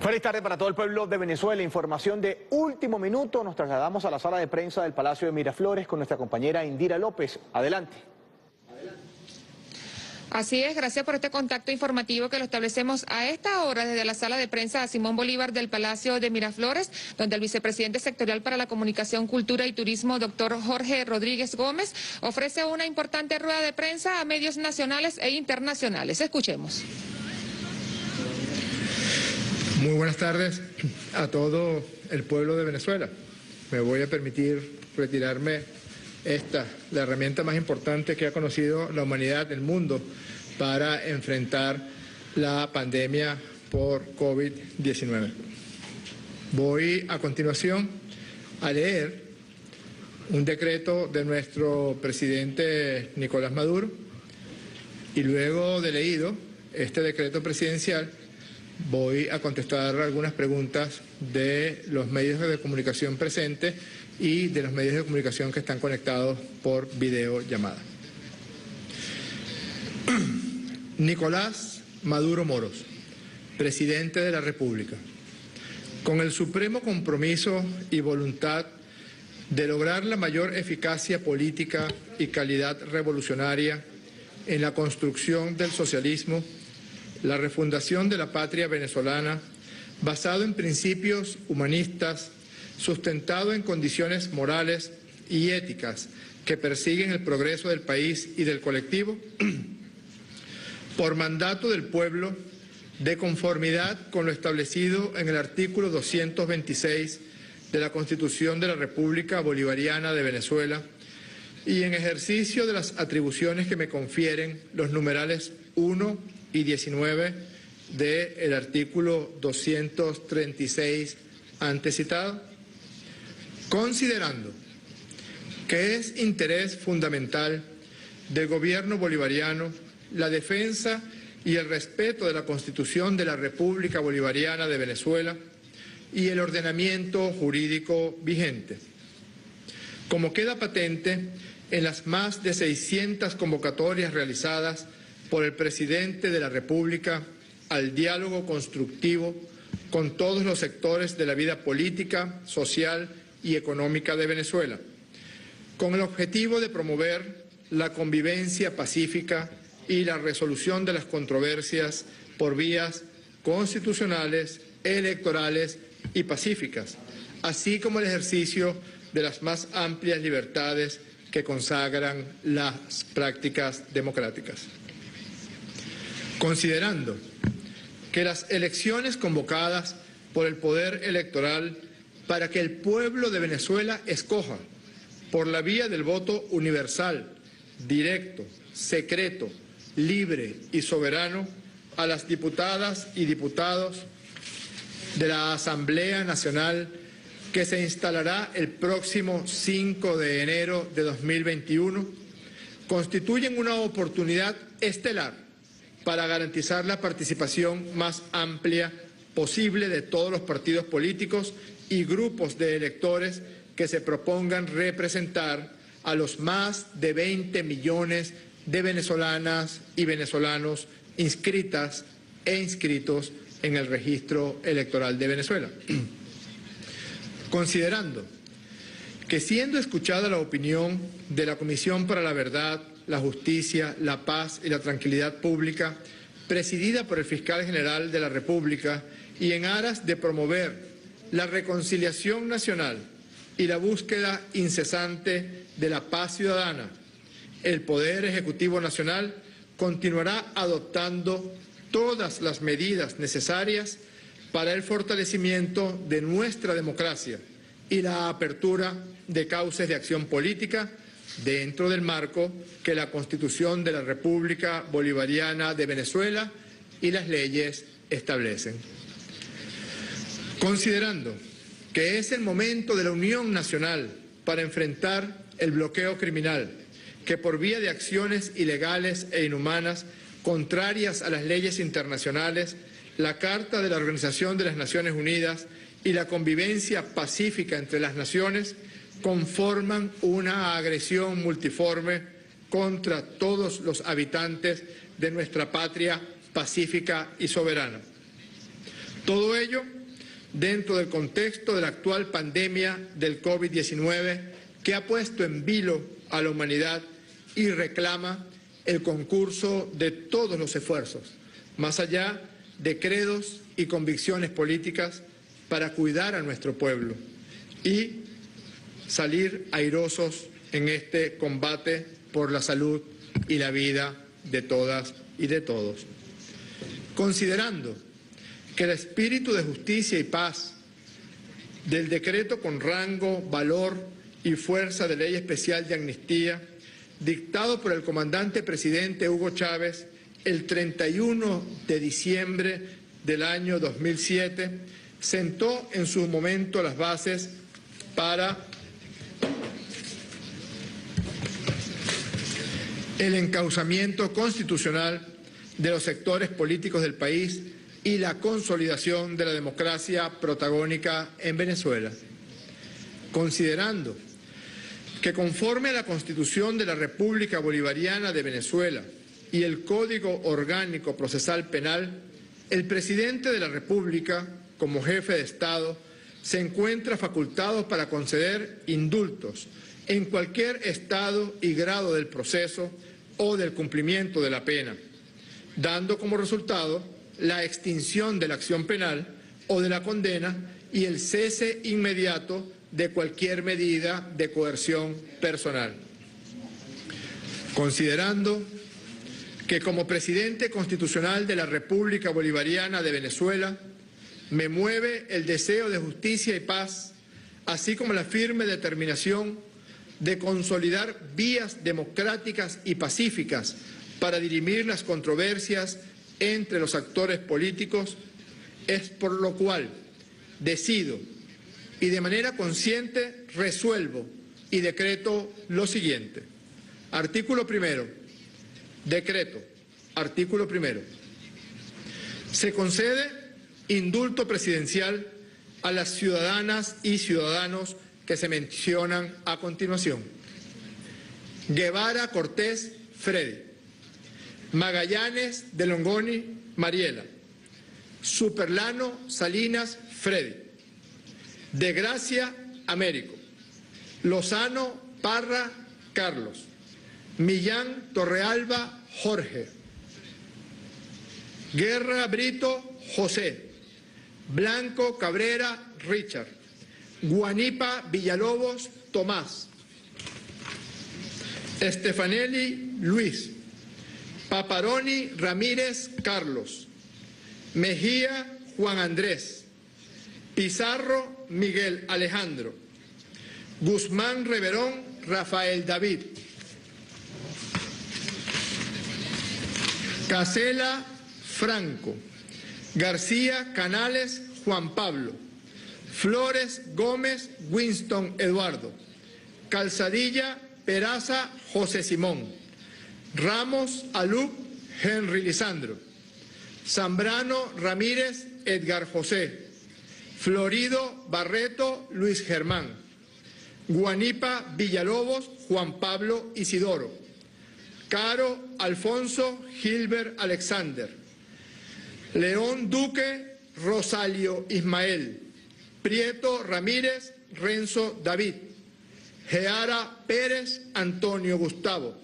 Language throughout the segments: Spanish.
Feliz tarde para todo el pueblo de Venezuela. Información de último minuto. Nos trasladamos a la sala de prensa del Palacio de Miraflores con nuestra compañera Indira López. Adelante. Así es, gracias por este contacto informativo que lo establecemos a esta hora desde la sala de prensa Simón Bolívar del Palacio de Miraflores, donde el vicepresidente sectorial para la Comunicación, Cultura y Turismo, doctor Jorge Rodríguez Gómez, ofrece una importante rueda de prensa a medios nacionales e internacionales. Escuchemos. Muy buenas tardes a todo el pueblo de Venezuela. Me voy a permitir retirarme la herramienta más importante que ha conocido la humanidad, el mundo, para enfrentar la pandemia por COVID-19. Voy a continuación a leer un decreto de nuestro presidente Nicolás Maduro y luego de leído este decreto presidencial voy a contestar algunas preguntas de los medios de comunicación presentes y de los medios de comunicación que están conectados por videollamada. Nicolás Maduro Moros, presidente de la República, con el supremo compromiso y voluntad de lograr la mayor eficacia política y calidad revolucionaria en la construcción del socialismo, la refundación de la patria venezolana, basado en principios humanistas, sustentado en condiciones morales y éticas que persiguen el progreso del país y del colectivo, por mandato del pueblo, de conformidad con lo establecido en el artículo 226 de la Constitución de la República Bolivariana de Venezuela y en ejercicio de las atribuciones que me confieren los numerales 1 y 19 del artículo 236 antecitado, considerando que es interés fundamental del gobierno bolivariano la defensa y el respeto de la Constitución de la República Bolivariana de Venezuela y el ordenamiento jurídico vigente. Como queda patente en las más de 600 convocatorias realizadas por el presidente de la República al diálogo constructivo con todos los sectores de la vida política, social y económica de Venezuela, con el objetivo de promover la convivencia pacífica y la resolución de las controversias por vías constitucionales, electorales y pacíficas, así como el ejercicio de las más amplias libertades que consagran las prácticas democráticas. Considerando que las elecciones convocadas por el Poder Electoral para que el pueblo de Venezuela escoja por la vía del voto universal, directo, secreto, libre y soberano a las diputadas y diputados de la Asamblea Nacional que se instalará el próximo 5 de enero de 2021, constituyen una oportunidad estelar para garantizar la participación más amplia posible de todos los partidos políticos y grupos de electores que se propongan representar a los más de 20 millones de venezolanas y venezolanos inscritas e inscritos en el registro electoral de Venezuela. Considerando que siendo escuchada la opinión de la Comisión para la Verdad, la Justicia, la Paz y la Tranquilidad Pública, presidida por el Fiscal General de la República, y en aras de promover la reconciliación nacional y la búsqueda incesante de la paz ciudadana, el Poder Ejecutivo Nacional continuará adoptando todas las medidas necesarias para el fortalecimiento de nuestra democracia y la apertura de cauces de acción política dentro del marco que la Constitución de la República Bolivariana de Venezuela y las leyes establecen. Considerando que es el momento de la unión nacional para enfrentar el bloqueo criminal, que por vía de acciones ilegales e inhumanas, contrarias a las leyes internacionales, la Carta de la Organización de las Naciones Unidas y la convivencia pacífica entre las naciones, conforman una agresión multiforme contra todos los habitantes de nuestra patria pacífica y soberana. Todo ello dentro del contexto de la actual pandemia del COVID-19 que ha puesto en vilo a la humanidad y reclama el concurso de todos los esfuerzos, más allá de credos y convicciones políticas, para cuidar a nuestro pueblo y salir airosos en este combate por la salud y la vida de todas y de todos. Considerando que el espíritu de justicia y paz del decreto con rango, valor y fuerza de ley especial de amnistía, dictado por el comandante presidente Hugo Chávez el 31 de diciembre del año 2007, sentó en su momento las bases para el encauzamiento constitucional de los sectores políticos del país y la consolidación de la democracia protagónica en Venezuela. Considerando que conforme a la Constitución de la República Bolivariana de Venezuela y el Código Orgánico Procesal Penal, el presidente de la República, como jefe de Estado, se encuentra facultado para conceder indultos en cualquier estado y grado del proceso o del cumplimiento de la pena, dando como resultado la extinción de la acción penal o de la condena y el cese inmediato de cualquier medida de coerción personal. Considerando que como presidente constitucional de la República Bolivariana de Venezuela me mueve el deseo de justicia y paz, así como la firme determinación de consolidar vías democráticas y pacíficas para dirimir las controversias entre los actores políticos, es por lo cual decido y de manera consciente resuelvo y decreto lo siguiente. Artículo primero. Decreto. Artículo primero. Se concede indulto presidencial a las ciudadanas y ciudadanos que se mencionan a continuación. Guevara Cortés Freddy. Magallanes de Longoni Mariela. Superlano Salinas Freddy. De Gracia Américo. Lozano Parra Carlos. Millán Torrealba Jorge. Guerra Brito José. Blanco Cabrera Richard. Guanipa Villalobos Tomás. Stefanelli Luis. Paparoni Ramírez Carlos. Mejía Juan Andrés. Pizarro Miguel Alejandro. Guzmán Reverón Rafael David. Casela Franco. García Canales Juan Pablo. Flores Gómez Winston Eduardo. Calzadilla Peraza José Simón. Ramos Aluc Henry Lisandro. Zambrano Ramírez Edgar José. Florido Barreto Luis Germán. Guanipa Villalobos Juan Pablo Isidoro. Caro Alfonso Gilbert Alexander. León Duque Rosalio Ismael. Prieto Ramírez Renzo David. Geara Pérez Antonio Gustavo.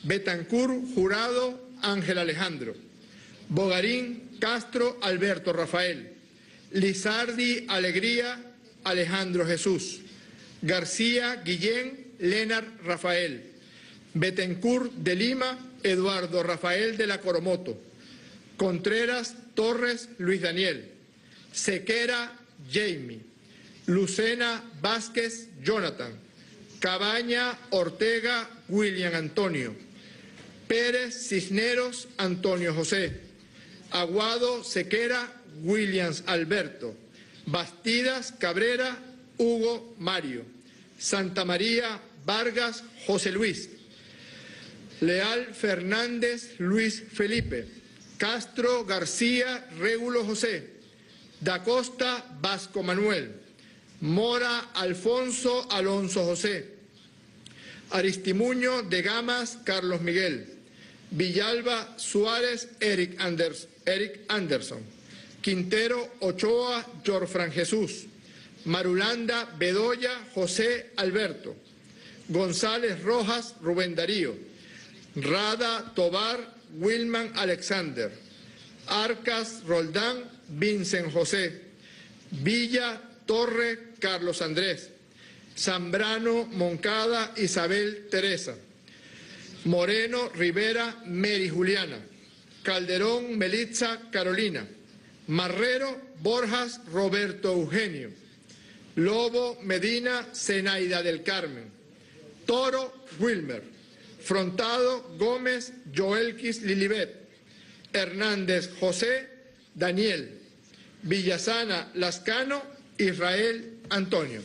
Betancur Jurado Ángel Alejandro. Bogarín Castro Alberto Rafael. Lizardi Alegría Alejandro Jesús. García Guillén Lenar Rafael. Betancur de Lima Eduardo Rafael de la Coromoto. Contreras Torres Luis Daniel. Sequera Jamie. Lucena Vázquez Jonathan. Cabaña Ortega William Antonio. Pérez Cisneros Antonio José. Aguado Sequera Williams Alberto. Bastidas Cabrera Hugo Mario. Santa María Vargas José Luis. Leal Fernández Luis Felipe. Castro García Régulo José. Da Costa Vasco Manuel. Mora Alfonso Alonso José. Aristimuño de Gamas Carlos Miguel. Villalba Suárez Eric Anderson. Quintero Ochoa Yorfran Jesús, Marulanda Bedoya José Alberto, González Rojas Rubén Darío, Rada Tobar Wilman Alexander, Arcas Roldán Vincent José, Villa Torre Carlos Andrés, Zambrano Moncada Isabel Teresa, Moreno Rivera Mary Juliana, Calderón Melitza Carolina, Marrero Borjas Roberto Eugenio, Lobo Medina Zenaida del Carmen, Toro Wilmer, Frontado Gómez Joelquis Lilibet, Hernández José Daniel, Villasana Lascano Israel Antonio.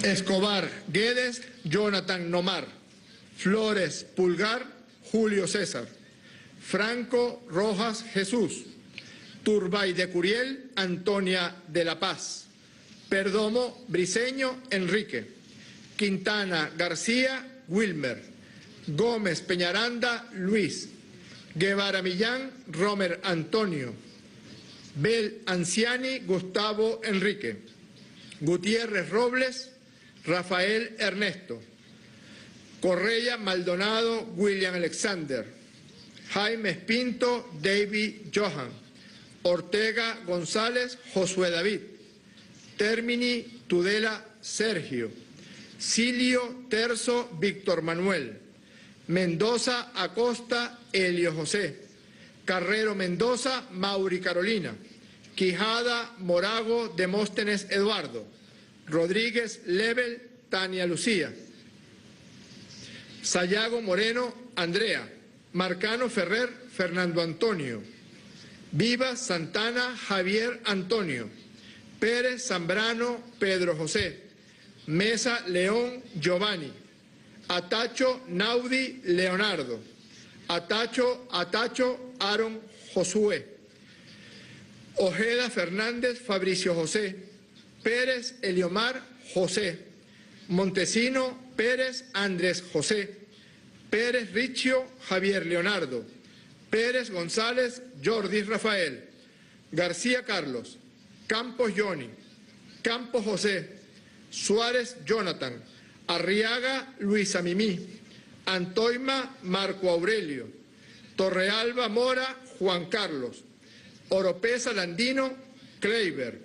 Escobar Guedes Jonathan Nomar, Flores Pulgar Julio César, Franco Rojas Jesús, Turbay de Curiel Antonia de la Paz, Perdomo Briceño Enrique, Quintana García Wilmer, Gómez Peñaranda Luis, Guevara Millán Romer Antonio, Bel Anciani Gustavo Enrique, Gutiérrez Robles Rafael Ernesto, Correa Maldonado William Alexander, Jaime Espinto David Johan, Ortega González Josué David, Termini Tudela Sergio, Silio Terzo Víctor Manuel, Mendoza Acosta Helio José, Carrero Mendoza Mauri Carolina, Quijada Morago Demóstenes Eduardo, Rodríguez Lebel Tania Lucía, Sayago Moreno Andrea, Marcano Ferrer Fernando Antonio, Vivas Santana Javier Antonio, Pérez Zambrano Pedro José, Mesa León Giovanni, Atacho Naudi Leonardo, Atacho Aaron Josué, Ojeda Fernández Fabricio José, Pérez Eliomar José, Montesino Pérez Andrés José, Pérez Riccio Javier Leonardo, Pérez González Jordi Rafael, García Carlos, Campos Johnny, Campos José, Suárez Jonathan, Arriaga Luisa Mimí, Antoima Marco Aurelio, Torrealba Mora Juan Carlos, Oropesa Landino Kleiber,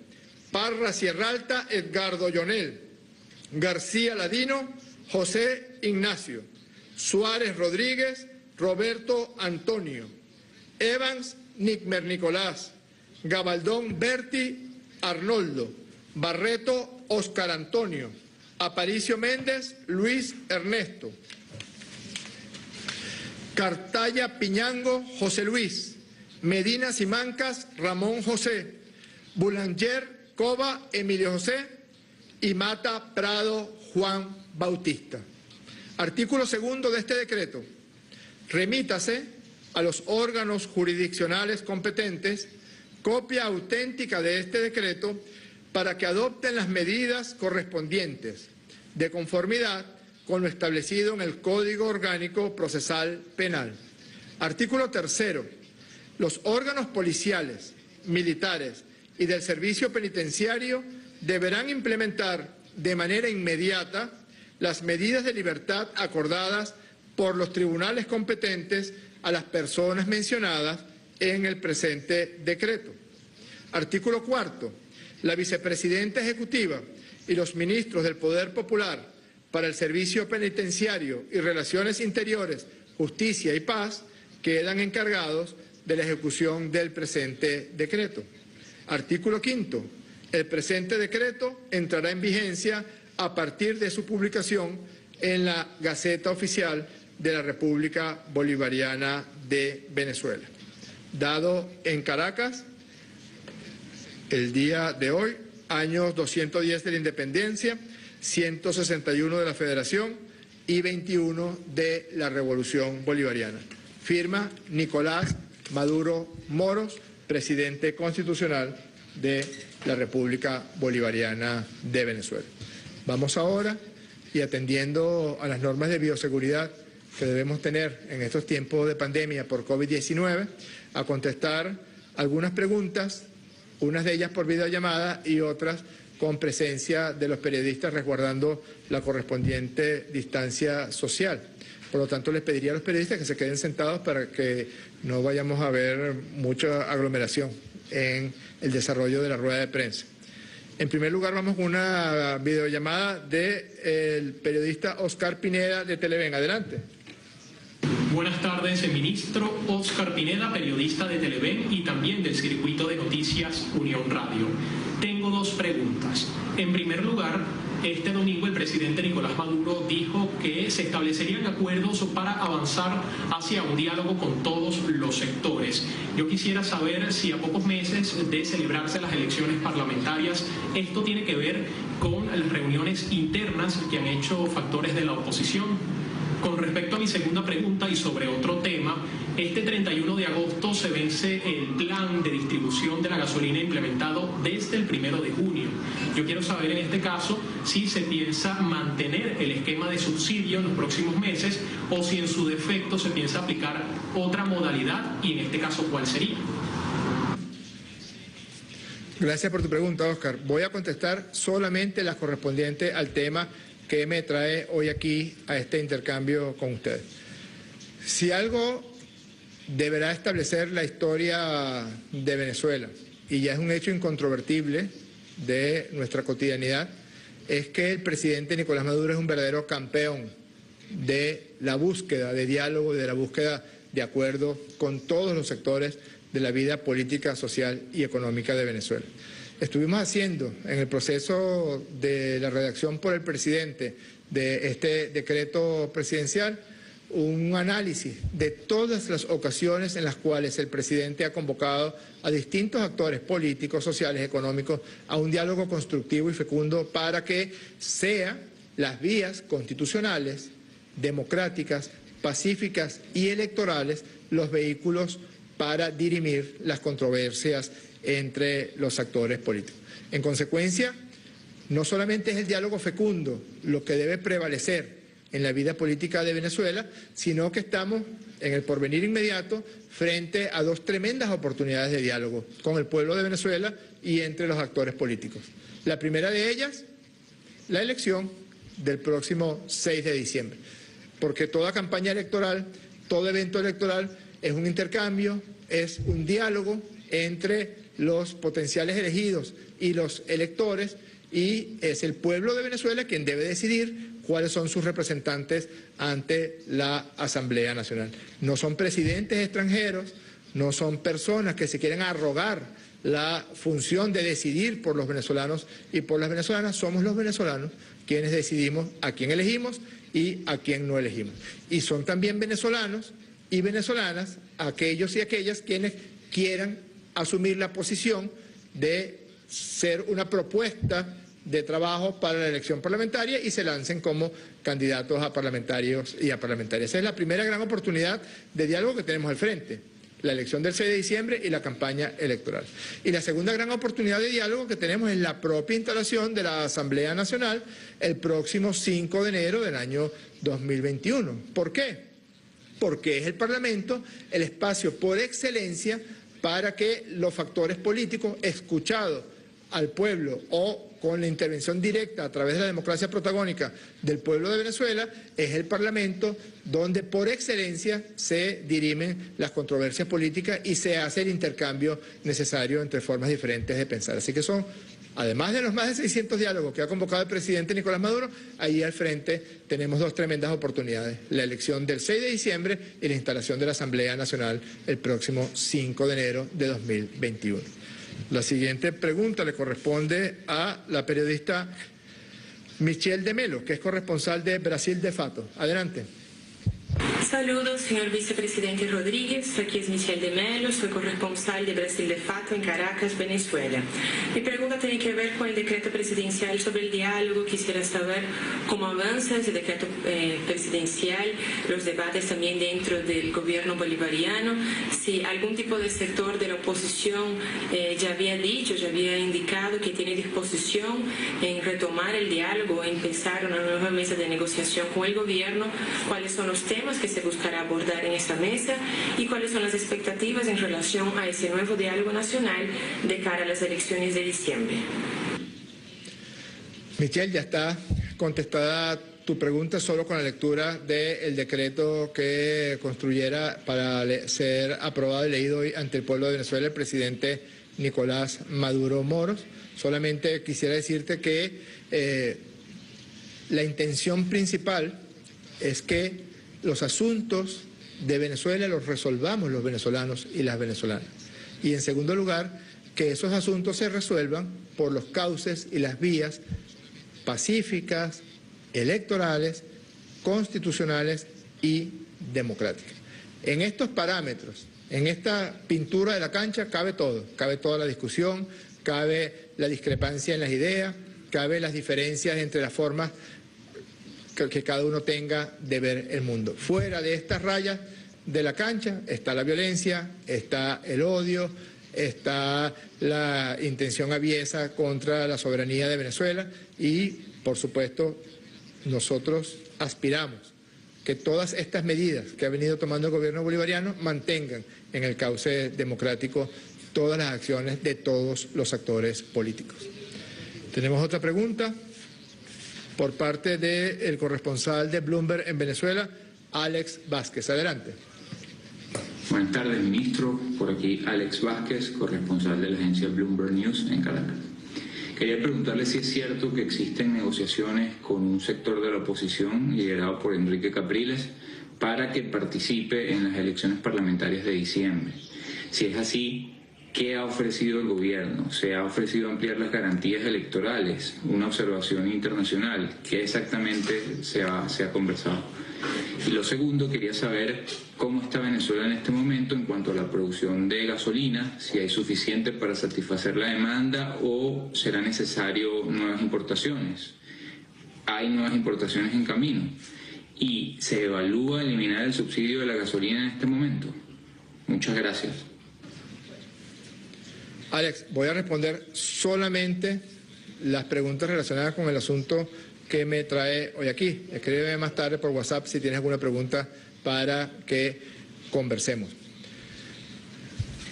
Parra Sierra Alta Edgardo Yonel, García Ladino José Ignacio, Suárez Rodríguez Roberto Antonio, Evans Nicmer Nicolás, Gabaldón Berti Arnoldo, Barreto Oscar Antonio, Aparicio Méndez Luis Ernesto, Cartaya Piñango José Luis, Medina Simancas Ramón José, Boulanger Cova Emilio José y Mata Prado Juan Bautista. Artículo segundo de este decreto. Remítase a los órganos jurisdiccionales competentes copia auténtica de este decreto para que adopten las medidas correspondientes de conformidad con lo establecido en el Código Orgánico Procesal Penal. Artículo tercero. Los órganos policiales, militares y del servicio penitenciario deberán implementar de manera inmediata las medidas de libertad acordadas por los tribunales competentes a las personas mencionadas en el presente decreto. Artículo cuarto. La vicepresidenta ejecutiva y los ministros del Poder Popular para el Servicio Penitenciario y Relaciones Interiores, Justicia y Paz quedan encargados de la ejecución del presente decreto. Artículo quinto. El presente decreto entrará en vigencia a partir de su publicación en la Gaceta Oficial de la República Bolivariana de Venezuela. Dado en Caracas, el día de hoy, años 210 de la Independencia, 161 de la Federación y 21 de la Revolución Bolivariana. Firma Nicolás Maduro Moros, presidente constitucional de la República Bolivariana de Venezuela. Vamos ahora, y atendiendo a las normas de bioseguridad que debemos tener en estos tiempos de pandemia por COVID-19, a contestar algunas preguntas, unas de ellas por videollamada y otras con presencia de los periodistas resguardando la correspondiente distancia social. Por lo tanto, les pediría a los periodistas que se queden sentados para que no vayamos a ver mucha aglomeración en el desarrollo de la rueda de prensa. En primer lugar, vamos con una videollamada del periodista Oscar Pineda de Televen. Adelante. Buenas tardes, ministro Oscar Pineda, periodista de Televen y también del circuito de noticias Unión Radio. Tengo dos preguntas. En primer lugar, este domingo el presidente Nicolás Maduro dijo que se establecerían acuerdos para avanzar hacia un diálogo con todos los sectores. Yo quisiera saber si a pocos meses de celebrarse las elecciones parlamentarias, esto tiene que ver con las reuniones internas que han hecho factores de la oposición. Con respecto a mi segunda pregunta y sobre otro tema, este 31 de agosto se vence el plan de distribución de la gasolina implementado desde el 1 de junio. Yo quiero saber en este caso si se piensa mantener el esquema de subsidio en los próximos meses o si en su defecto se piensa aplicar otra modalidad y en este caso ¿cuál sería? Gracias por tu pregunta, Oscar. Voy a contestar solamente las correspondientes al tema que me trae hoy aquí a este intercambio con ustedes. Si algo deberá establecer la historia de Venezuela, y ya es un hecho incontrovertible de nuestra cotidianidad, es que el presidente Nicolás Maduro es un verdadero campeón de la búsqueda de diálogo, de la búsqueda de acuerdo con todos los sectores de la vida política, social y económica de Venezuela. Estuvimos haciendo en el proceso de la redacción por el presidente de este decreto presidencial un análisis de todas las ocasiones en las cuales el presidente ha convocado a distintos actores políticos, sociales, económicos a un diálogo constructivo y fecundo para que sean las vías constitucionales, democráticas, pacíficas y electorales los vehículos para dirimir las controversias entre los actores políticos. En consecuencia, no solamente es el diálogo fecundo lo que debe prevalecer en la vida política de Venezuela, sino que estamos en el porvenir inmediato frente a dos tremendas oportunidades de diálogo con el pueblo de Venezuela y entre los actores políticos. La primera de ellas, la elección del próximo 6 de diciembre, porque toda campaña electoral, todo evento electoral es un intercambio, es un diálogo entre los potenciales elegidos y los electores, y es el pueblo de Venezuela quien debe decidir cuáles son sus representantes ante la Asamblea Nacional. No son presidentes extranjeros, no son personas que se quieren arrogar la función de decidir por los venezolanos y por las venezolanas. Somos los venezolanos quienes decidimos a quién elegimos y a quién no elegimos. Y son también venezolanos y venezolanas aquellos y aquellas quienes quieran asumir la posición de ser una propuesta de trabajo para la elección parlamentaria y se lancen como candidatos a parlamentarios y a parlamentarias. Esa es la primera gran oportunidad de diálogo que tenemos al frente, la elección del 6 de diciembre y la campaña electoral. Y la segunda gran oportunidad de diálogo que tenemos es la propia instalación de la Asamblea Nacional el próximo 5 de enero del año 2021. ¿Por qué? Porque es el Parlamento el espacio por excelencia para que los factores políticos, escuchados al pueblo o con la intervención directa a través de la democracia protagónica del pueblo de Venezuela, es el Parlamento donde por excelencia se dirimen las controversias políticas y se hace el intercambio necesario entre formas diferentes de pensar. Así que son, además de los más de 600 diálogos que ha convocado el presidente Nicolás Maduro, ahí al frente tenemos dos tremendas oportunidades: la elección del 6 de diciembre y la instalación de la Asamblea Nacional el próximo 5 de enero de 2021. La siguiente pregunta le corresponde a la periodista Michelle de Melo, que es corresponsal de Brasil de Fato. Adelante. Saludos, señor vicepresidente Rodríguez. Aquí es Michelle de Melo, soy corresponsal de Brasil de Fato en Caracas, Venezuela. Mi pregunta tiene que ver con el decreto presidencial sobre el diálogo. Quisiera saber cómo avanza ese decreto presidencial, los debates también dentro del gobierno bolivariano, si algún tipo de sector de la oposición ya había indicado que tiene disposición en retomar el diálogo, empezar una nueva mesa de negociación con el gobierno, cuáles son los temas que se buscará abordar en esa mesa y cuáles son las expectativas en relación a ese nuevo diálogo nacional de cara a las elecciones de diciembre. Michelle, ya está contestada tu pregunta solo con la lectura del decreto que construyera para ser aprobado y leído hoy ante el pueblo de Venezuela el presidente Nicolás Maduro Moros. Solamente quisiera decirte que la intención principal es que los asuntos de Venezuela los resolvamos los venezolanos y las venezolanas. Y en segundo lugar, que esos asuntos se resuelvan por los cauces y las vías pacíficas, electorales, constitucionales y democráticas. En estos parámetros, en esta pintura de la cancha, cabe todo, cabe toda la discusión, cabe la discrepancia en las ideas, cabe las diferencias entre las formas que cada uno tenga de ver el mundo. Fuera de estas rayas de la cancha está la violencia, está el odio, está la intención aviesa contra la soberanía de Venezuela y, por supuesto, nosotros aspiramos que todas estas medidas que ha venido tomando el gobierno bolivariano mantengan en el cauce democrático todas las acciones de todos los actores políticos. Tenemos otra pregunta por parte del corresponsal de Bloomberg en Venezuela, Alex Vázquez. Adelante. Buenas tardes, ministro. Por aquí Alex Vázquez, corresponsal de la agencia Bloomberg News en Caracas. Quería preguntarle si es cierto que existen negociaciones con un sector de la oposición liderado por Enrique Capriles para que participe en las elecciones parlamentarias de diciembre. Si es así, ¿qué ha ofrecido el gobierno? ¿Se ha ofrecido ampliar las garantías electorales? ¿Una observación internacional? ¿Qué exactamente se ha conversado? Y lo segundo, quería saber cómo está Venezuela en este momento en cuanto a la producción de gasolina, si hay suficiente para satisfacer la demanda o será necesario nuevas importaciones. ¿Hay nuevas importaciones en camino? ¿Y se evalúa eliminar el subsidio de la gasolina en este momento? Muchas gracias. Alex, voy a responder solamente las preguntas relacionadas con el asunto que me trae hoy aquí. Escríbeme más tarde por WhatsApp si tienes alguna pregunta para que conversemos.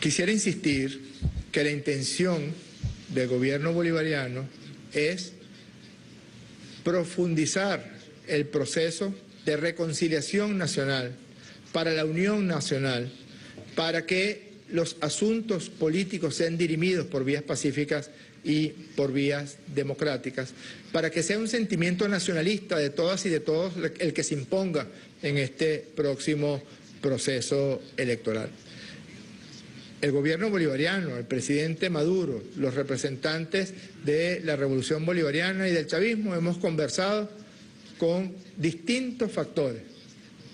Quisiera insistir que la intención del gobierno bolivariano es profundizar el proceso de reconciliación nacional para la unión nacional, para que los asuntos políticos sean dirimidos por vías pacíficas y por vías democráticas, para que sea un sentimiento nacionalista de todas y de todos el que se imponga en este próximo proceso electoral. El gobierno bolivariano, el presidente Maduro, los representantes de la Revolución Bolivariana y del chavismo hemos conversado con distintos factores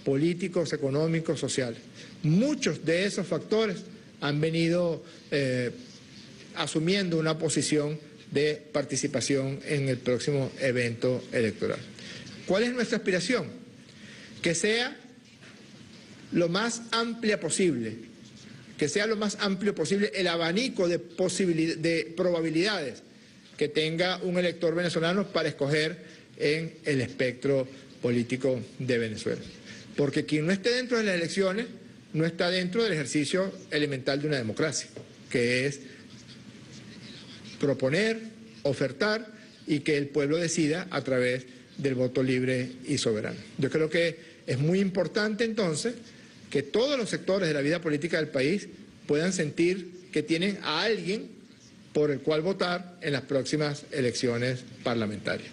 políticos, económicos, sociales. Muchos de esos factores han venido asumiendo una posición de participación en el próximo evento electoral. ¿Cuál es nuestra aspiración? Que sea lo más amplia posible, que sea lo más amplio posible el abanico de probabilidades que tenga un elector venezolano para escoger en el espectro político de Venezuela. Porque quien no esté dentro de las elecciones no está dentro del ejercicio elemental de una democracia, que es proponer, ofertar y que el pueblo decida a través del voto libre y soberano. Yo creo que es muy importante entonces que todos los sectores de la vida política del país puedan sentir que tienen a alguien por el cual votar en las próximas elecciones parlamentarias.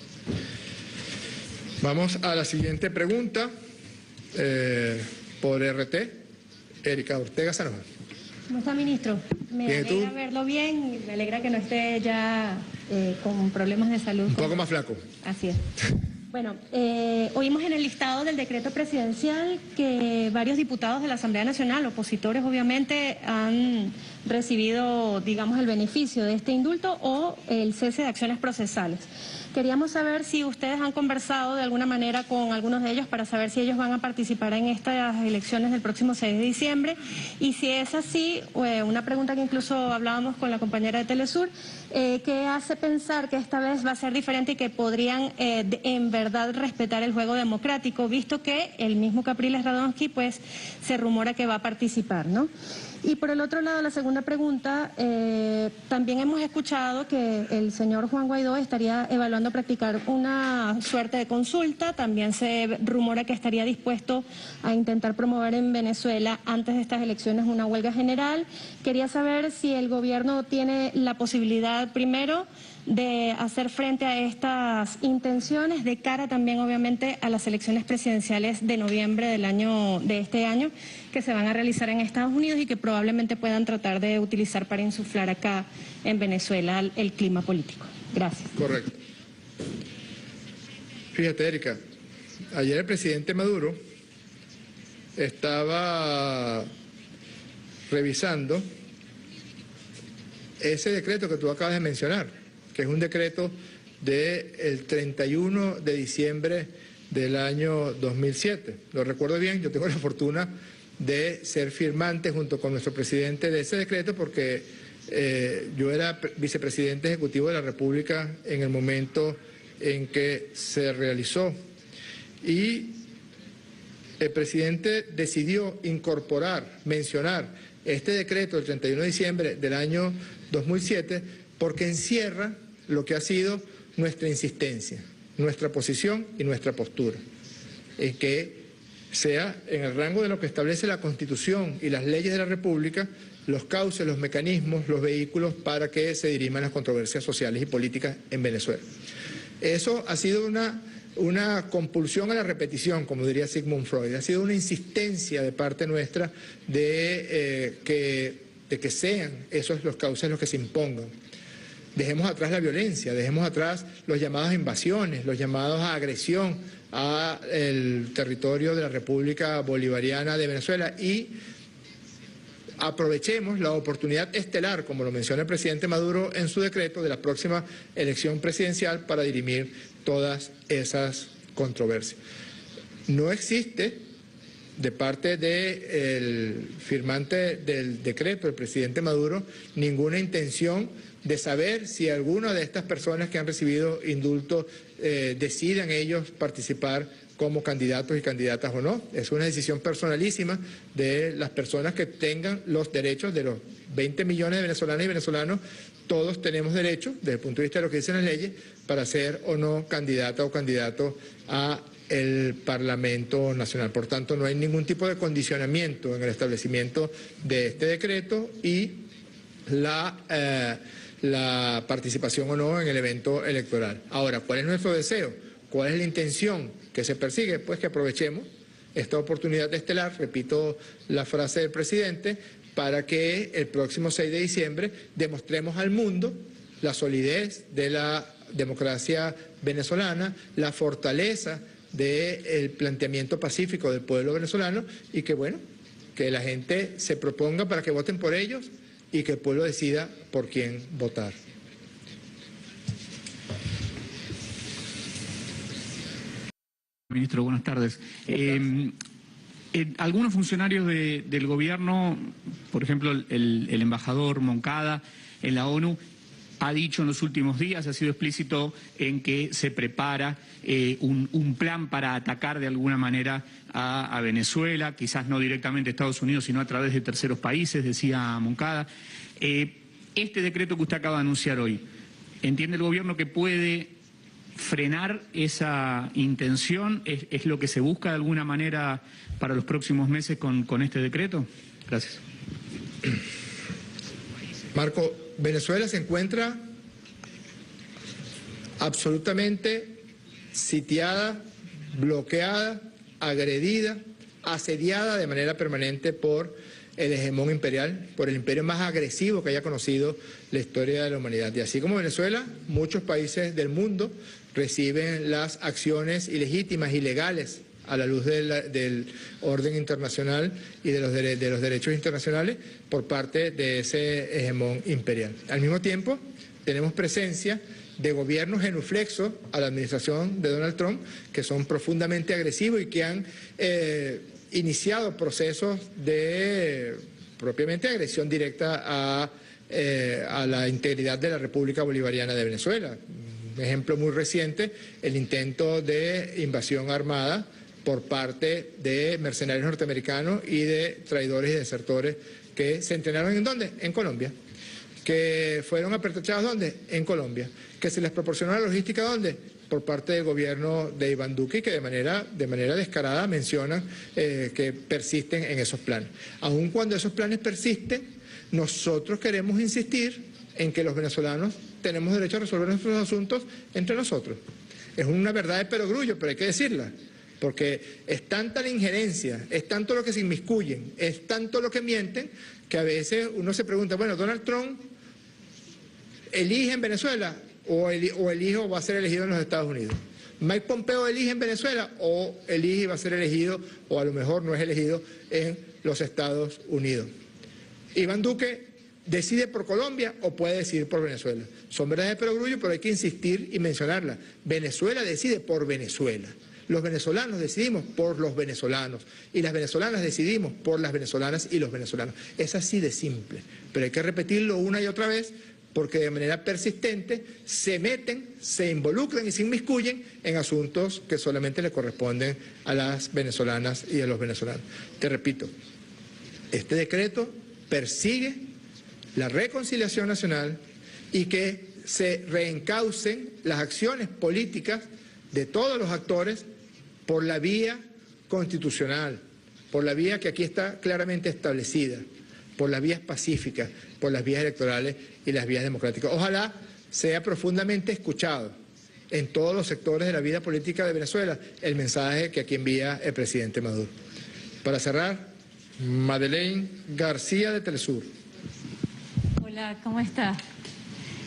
Vamos a la siguiente pregunta por RT. Erika Ortega Sanoja. ¿Cómo está, ministro? Me alegra verlo bien, me alegra que no esté ya con problemas de salud. Un poco más flaco. Así es. Bueno, oímos en el listado del decreto presidencial que varios diputados de la Asamblea Nacional, opositores obviamente, han recibido, digamos, el beneficio de este indulto o el cese de acciones procesales. Queríamos saber si ustedes han conversado de alguna manera con algunos de ellos para saber si ellos van a participar en estas elecciones del próximo 6 de diciembre. Y si es así, una pregunta que incluso hablábamos con la compañera de Telesur, ¿qué hace pensar que esta vez va a ser diferente y que podrían en verdad respetar el juego democrático, visto que el mismo Capriles Radonsky pues se rumora que va a participar, ¿no? Y por el otro lado, la segunda pregunta, también hemos escuchado que el señor Juan Guaidó estaría evaluando practicar una suerte de consulta, también se rumora que estaría dispuesto a intentar promover en Venezuela antes de estas elecciones una huelga general. Quería saber si el gobierno tiene la posibilidad, primero, de hacer frente a estas intenciones de cara también obviamente a las elecciones presidenciales de noviembre de este año que se van a realizar en Estados Unidos y que probablemente puedan tratar de utilizar para insuflar acá en Venezuela el clima político. Gracias. Correcto. Fíjate, Erika, ayer el presidente Maduro estaba revisando ese decreto que tú acabas de mencionar, que es un decreto del 31 de diciembre del año 2007. Lo recuerdo bien, yo tengo la fortuna de ser firmante junto con nuestro presidente de ese decreto porque yo era vicepresidente ejecutivo de la República en el momento en que se realizó. Y el presidente decidió mencionar este decreto del 31 de diciembre del año 2007 porque encierra lo que ha sido nuestra insistencia, nuestra posición y nuestra postura, es que sea en el rango de lo que establece la Constitución y las leyes de la República los cauces, los mecanismos, los vehículos para que se diriman las controversias sociales y políticas en Venezuela. Eso ha sido una compulsión a la repetición, como diría Sigmund Freud, ha sido una insistencia de parte nuestra de que sean esos los cauces los que se impongan. Dejemos atrás la violencia, dejemos atrás los llamados a invasiones, los llamados a agresión al territorio de la República Bolivariana de Venezuela y aprovechemos la oportunidad estelar, como lo menciona el presidente Maduro en su decreto, de la próxima elección presidencial para dirimir todas esas controversias. No existe de parte del firmante del decreto, el presidente Maduro, ninguna intención de saber si alguna de estas personas que han recibido indulto decidan ellos participar como candidatos y candidatas o no. Es una decisión personalísima de las personas que tengan los derechos de los 20 millones de venezolanas y venezolanos. Todos tenemos derecho, desde el punto de vista de lo que dicen las leyes, para ser o no candidata o candidato a el Parlamento Nacional. Por tanto, no hay ningún tipo de condicionamiento en el establecimiento de este decreto y la participación o no en el evento electoral. Ahora, ¿cuál es nuestro deseo? ¿Cuál es la intención que se persigue? Pues que aprovechemos esta oportunidad estelar, repito la frase del presidente, para que el próximo 6 de diciembre demostremos al mundo la solidez de la democracia venezolana, la fortaleza del planteamiento pacífico del pueblo venezolano y que, bueno, que la gente se proponga para que voten por ellos y que el pueblo decida por quién votar. Ministro, buenas tardes. Algunos funcionarios del gobierno, por ejemplo el embajador Moncada en la ONU, ha dicho en los últimos días, ha sido explícito en que se prepara un plan para atacar de alguna manera a Venezuela, quizás no directamente a Estados Unidos, sino a través de terceros países, decía Moncada. Este decreto que usted acaba de anunciar hoy, ¿entiende el gobierno que puede frenar esa intención? ¿Es lo que se busca de alguna manera para los próximos meses con este decreto? Gracias. Marco, Venezuela se encuentra absolutamente sitiada, bloqueada, agredida, asediada de manera permanente por el hegemón imperial, por el imperio más agresivo que haya conocido la historia de la humanidad. Y así como Venezuela, muchos países del mundo reciben las acciones ilegítimas, ilegales, a la luz del orden internacional y de los derechos internacionales por parte de ese hegemón imperial. Al mismo tiempo, tenemos presencia de gobiernos genuflexos a la administración de Donald Trump, que son profundamente agresivos y que han iniciado procesos de propiamente agresión directa a la integridad de la República Bolivariana de Venezuela. Un ejemplo muy reciente, el intento de invasión armada por parte de mercenarios norteamericanos y de traidores y desertores que se entrenaron ¿en dónde? En Colombia. Que fueron apertachados ¿dónde? En Colombia. Que se les proporcionó la logística ¿dónde? Por parte del gobierno de Iván Duque, que de manera descarada mencionan que persisten en esos planes. Aun cuando esos planes persisten, nosotros queremos insistir en que los venezolanos tenemos derecho a resolver nuestros asuntos entre nosotros. Es una verdad de perogrullo, pero hay que decirla, porque es tanta la injerencia, es tanto lo que se inmiscuyen, es tanto lo que mienten, que a veces uno se pregunta, bueno, Donald Trump elige en Venezuela o elige o va a ser elegido en los Estados Unidos. Mike Pompeo elige en Venezuela o elige y va a ser elegido, o a lo mejor no es elegido, en los Estados Unidos. Iván Duque decide por Colombia o puede decidir por Venezuela. Son verdades de perogrullo, pero hay que insistir y mencionarlas. Venezuela decide por Venezuela. Los venezolanos decidimos por los venezolanos y las venezolanas decidimos por las venezolanas y los venezolanos. Es así de simple, pero hay que repetirlo una y otra vez porque de manera persistente se meten, se involucran y se inmiscuyen en asuntos que solamente le corresponden a las venezolanas y a los venezolanos. Te repito, este decreto persigue la reconciliación nacional y que se reencaucen las acciones políticas de todos los actores por la vía constitucional, por la vía que aquí está claramente establecida, por las vías pacíficas, por las vías electorales y las vías democráticas. Ojalá sea profundamente escuchado en todos los sectores de la vida política de Venezuela el mensaje que aquí envía el presidente Maduro. Para cerrar, Madeleine García de Telesur. Hola, ¿cómo está,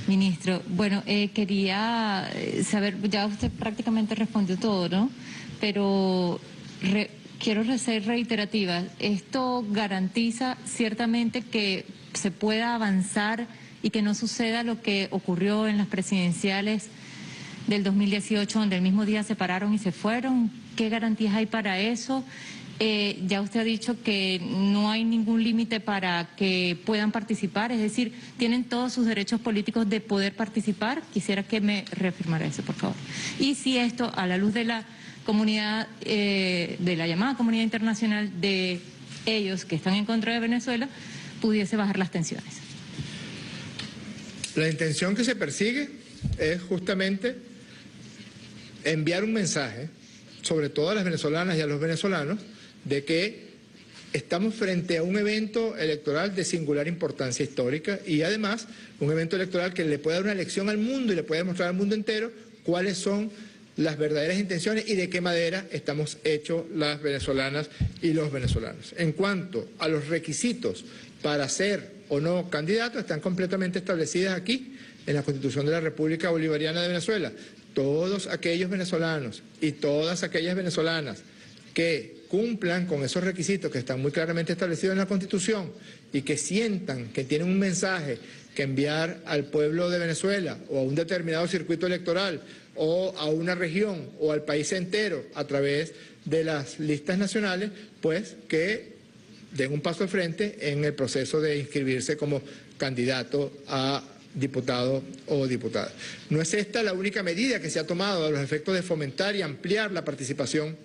ministro? Bueno, quería saber, ya usted prácticamente respondió todo, ¿no? Pero quiero ser reiterativa. ¿Esto garantiza ciertamente que se pueda avanzar y que no suceda lo que ocurrió en las presidenciales del 2018, donde el mismo día se pararon y se fueron? ¿Qué garantías hay para eso? Ya usted ha dicho que no hay ningún límite para que puedan participar, es decir, tienen todos sus derechos políticos de poder participar. Quisiera que me reafirmara eso, por favor. Y si esto, a la luz de la comunidad, de la llamada comunidad internacional de ellos que están en contra de Venezuela, pudiese bajar las tensiones. La intención que se persigue es justamente enviar un mensaje, sobre todo a las venezolanas y a los venezolanos, de que estamos frente a un evento electoral de singular importancia histórica y además un evento electoral que le puede dar una lección al mundo y le puede demostrar al mundo entero cuáles son las verdaderas intenciones y de qué manera estamos hechos las venezolanas y los venezolanos. En cuanto a los requisitos para ser o no candidatos, están completamente establecidas aquí en la Constitución de la República Bolivariana de Venezuela. Todos aquellos venezolanos y todas aquellas venezolanas que cumplan con esos requisitos que están muy claramente establecidos en la Constitución y que sientan que tienen un mensaje que enviar al pueblo de Venezuela o a un determinado circuito electoral o a una región o al país entero a través de las listas nacionales, pues que den un paso al frente en el proceso de inscribirse como candidato a diputado o diputada. No es esta la única medida que se ha tomado a los efectos de fomentar y ampliar la participación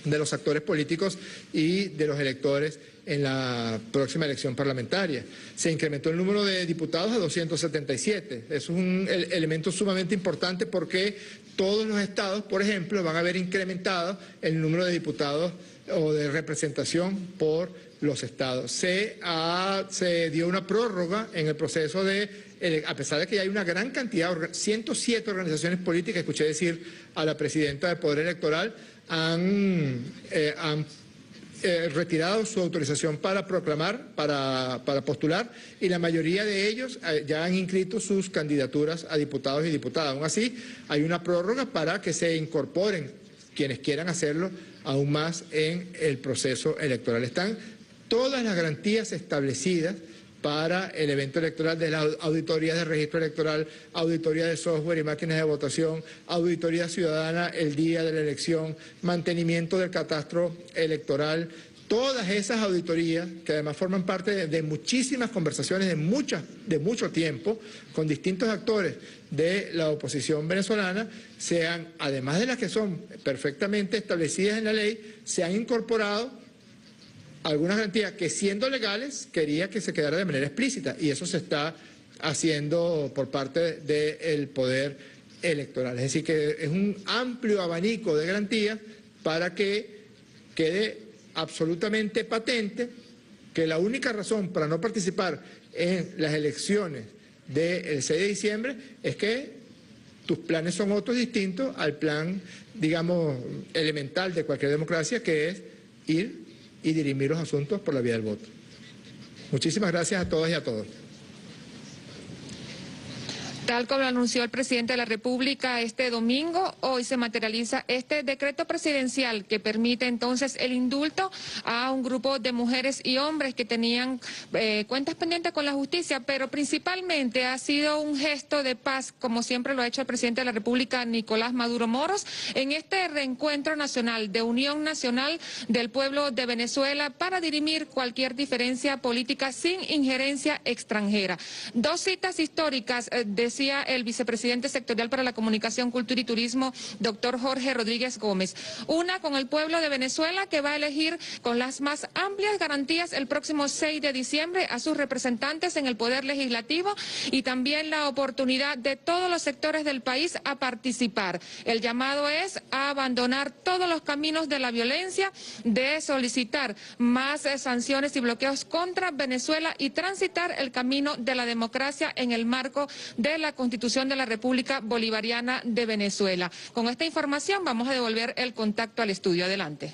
de los actores políticos y de los electores en la próxima elección parlamentaria. Se incrementó el número de diputados a 277. Es un elemento sumamente importante porque todos los estados, por ejemplo, van a ver incrementado el número de diputados o de representación por los estados. Se dio una prórroga en el proceso a pesar de que hay una gran cantidad, 107 organizaciones políticas, escuché decir a la presidenta del Poder Electoral, han retirado su autorización para proclamar, para postular, y la mayoría de ellos ya han inscrito sus candidaturas a diputados y diputadas. Aún así, hay una prórroga para que se incorporen quienes quieran hacerlo aún más en el proceso electoral. Están todas las garantías establecidas para el evento electoral, de las auditorías de registro electoral, auditoría de software y máquinas de votación, auditoría ciudadana el día de la elección, mantenimiento del catastro electoral. Todas esas auditorías, que además forman parte de muchísimas conversaciones de mucho tiempo con distintos actores de la oposición venezolana, además de las que son perfectamente establecidas en la ley, se han incorporado algunas garantías que, siendo legales, quería que se quedara de manera explícita, y eso se está haciendo por parte del Poder Electoral. Es decir, que es un amplio abanico de garantías para que quede absolutamente patente que la única razón para no participar en las elecciones del 6 de diciembre es que tus planes son otros distintos al plan, digamos, elemental de cualquier democracia, que es ir y dirimir los asuntos por la vía del voto. Muchísimas gracias a todas y a todos. Tal como lo anunció el presidente de la República este domingo, hoy se materializa este decreto presidencial que permite entonces el indulto a un grupo de mujeres y hombres que tenían cuentas pendientes con la justicia, pero principalmente ha sido un gesto de paz, como siempre lo ha hecho el presidente de la República, Nicolás Maduro Moros, en este reencuentro nacional de unión nacional del pueblo de Venezuela para dirimir cualquier diferencia política sin injerencia extranjera. Dos citas históricas decía el vicepresidente sectorial para la comunicación, cultura y turismo, doctor Jorge Rodríguez Gómez. Una con el pueblo de Venezuela, que va a elegir con las más amplias garantías el próximo 6 de diciembre a sus representantes en el Poder Legislativo, y también la oportunidad de todos los sectores del país a participar. El llamado es a abandonar todos los caminos de la violencia, de solicitar más sanciones y bloqueos contra Venezuela y transitar el camino de la democracia en el marco de la Constitución de la República Bolivariana de Venezuela. Con esta información vamos a devolver el contacto al estudio. Adelante.